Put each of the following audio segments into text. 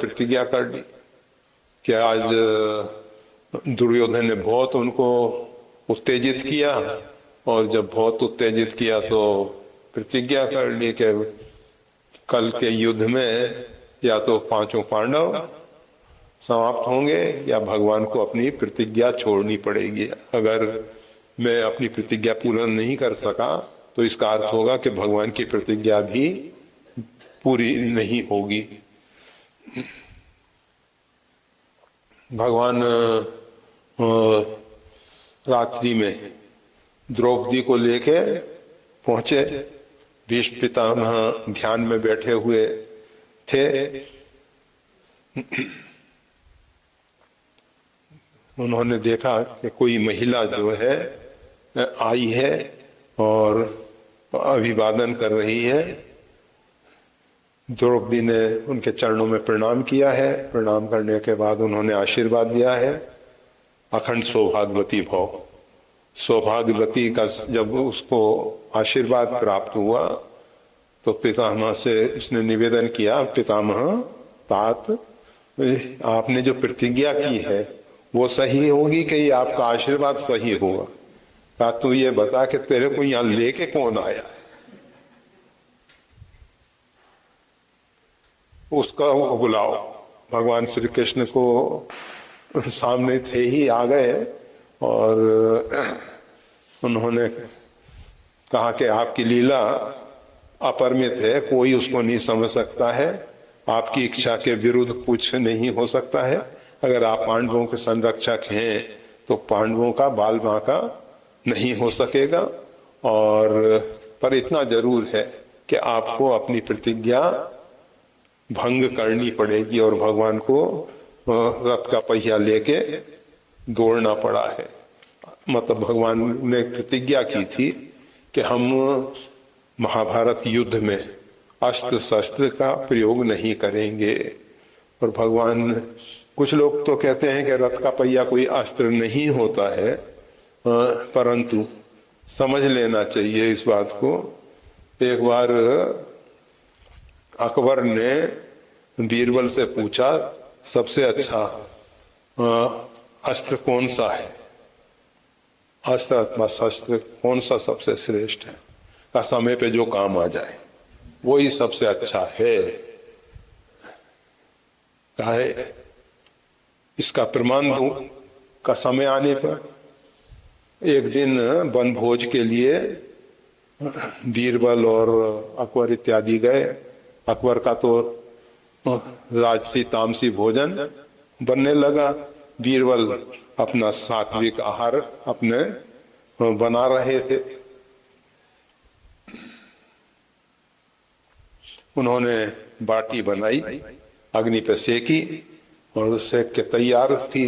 प्रतिज्ञा कर ली कि आज दुर्योधन ने बहुत उनको उत्तेजित किया, और जब बहुत उत्तेजित किया तो प्रतिज्ञा कर ली कि कल के युद्ध में या तो पांचों पांडव समाप्त होंगे या भगवान को अपनी प्रतिज्ञा छोड़नी पड़ेगी। अगर मैं अपनी प्रतिज्ञा पूर्ण नहीं कर सका तो इसका अर्थ होगा कि भगवान की प्रतिज्ञा भी पूरी नहीं होगी। भगवान रात्रि में द्रौपदी को लेके पहुंचे। भीष्म पितामह ध्यान में बैठे हुए थे। उन्होंने देखा कि कोई महिला जो है आई है और अभिवादन कर रही है। द्रौपदी ने उनके चरणों में प्रणाम किया है। प्रणाम करने के बाद उन्होंने आशीर्वाद दिया है, अखंड सौभाग्यवती भव। सौभाग्यवती का जब उसको आशीर्वाद प्राप्त हुआ तो पितामह से उसने निवेदन किया, पितामह तात आपने जो प्रतिज्ञा की है वो सही होगी कि आपका आशीर्वाद सही होगा? कहा तू ये बता कि तेरे को यहाँ लेके कौन आया है? उसका बुलाओ। भगवान श्री कृष्ण को सामने थे ही आ गए और उन्होंने कहा कि आपकी लीला अपरिमित है, कोई उसको नहीं समझ सकता है। आपकी इच्छा के विरुद्ध कुछ नहीं हो सकता है। अगर आप पांडवों के संरक्षक हैं तो पांडवों का बाल बांका नहीं हो सकेगा। और पर इतना जरूर है कि आपको अपनी प्रतिज्ञा भंग करनी पड़ेगी और भगवान को रथ का पहिया लेके दौड़ना पड़ा है। मतलब भगवान ने प्रतिज्ञा की थी कि हम महाभारत युद्ध में अस्त्र शस्त्र का प्रयोग नहीं करेंगे। और भगवान, कुछ लोग तो कहते हैं कि रथ का पहिया कोई अस्त्र नहीं होता है, परंतु समझ लेना चाहिए इस बात को। एक बार अकबर ने बीरबल से पूछा सबसे अच्छा अस्त्र कौन सा है, अस्त्र अथवा शस्त्र कौन सा सबसे श्रेष्ठ है? का समय पे जो काम आ जाए वही सबसे अच्छा है। कहा है इसका प्रमाण दूं का समय आने पर। एक दिन वनभोज के लिए बीरबल और अकबर इत्यादि गए। अकबर का तो राजसी तामसी भोजन बनने लगा। बीरबल अपना सात्विक आहार अपने बना रहे थे। उन्होंने बाटी बनाई, अग्नि पे सेकी और सेक के तैयार थी।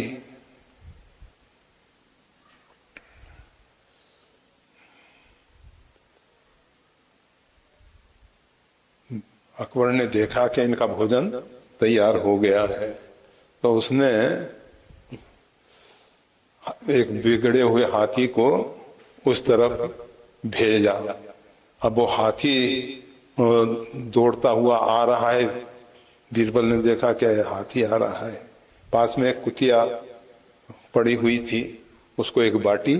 अकबर ने देखा कि इनका भोजन तैयार हो गया है तो उसने एक बिगड़े हुए हाथी को उस तरफ भेजा। अब वो हाथी दौड़ता हुआ आ रहा है। बीरबल ने देखा कि हाथी आ रहा है। पास में एक कुतिया पड़ी हुई थी, उसको एक बाटी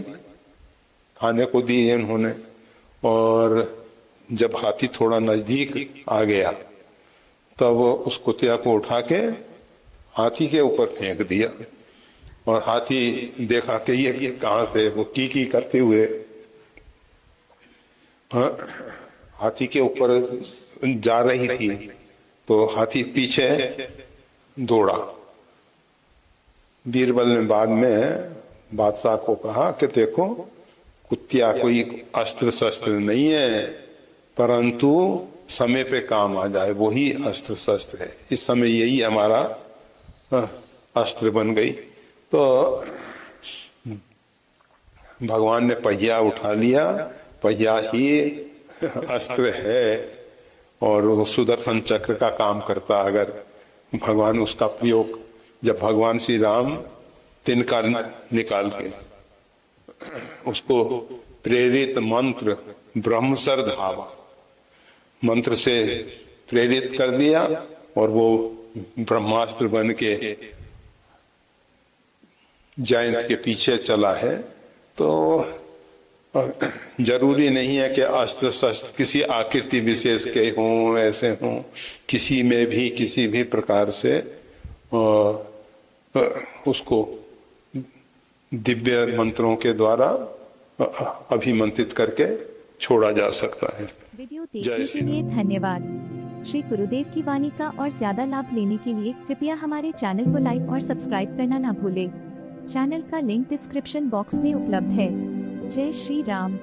खाने को दी इन्होंने। और जब हाथी थोड़ा नजदीक आ गया तब उस कुतिया को उठा के हाथी के ऊपर फेंक दिया। और हाथी देखा कि ये कहां से, वो की करते हुए हाथी के ऊपर जा रही थी तो हाथी पीछे दौड़ा। बीरबल ने बाद में बादशाह को कहा कि देखो कुतिया कोई अस्त्र शस्त्र नहीं है, परंतु समय पे काम आ जाए वही अस्त्र शस्त्र है। इस समय यही हमारा अस्त्र बन गई। तो भगवान ने पहिया उठा लिया, पहिया ही अस्त्र है और वो सुदर्शन चक्र का काम करता। अगर भगवान उसका प्रयोग, जब भगवान श्री राम तिनका निकाल के उसको प्रेरित मंत्र ब्रह्मसर धावा मंत्र से प्रेरित कर दिया और वो ब्रह्मास्त्र बन के जयंत के पीछे चला है, तो जरूरी नहीं है कि अस्त्र शस्त्र किसी आकृति विशेष के हों, ऐसे हों। किसी में भी किसी भी प्रकार से उसको दिव्य मंत्रों के द्वारा अभिमंत्रित करके छोड़ा जा सकता है। वीडियो देखने के लिए धन्यवाद। श्री गुरुदेव की वाणी का और ज्यादा लाभ लेने के लिए कृपया हमारे चैनल को लाइक और सब्सक्राइब करना ना भूलें। चैनल का लिंक डिस्क्रिप्शन बॉक्स में उपलब्ध है। जय श्री राम।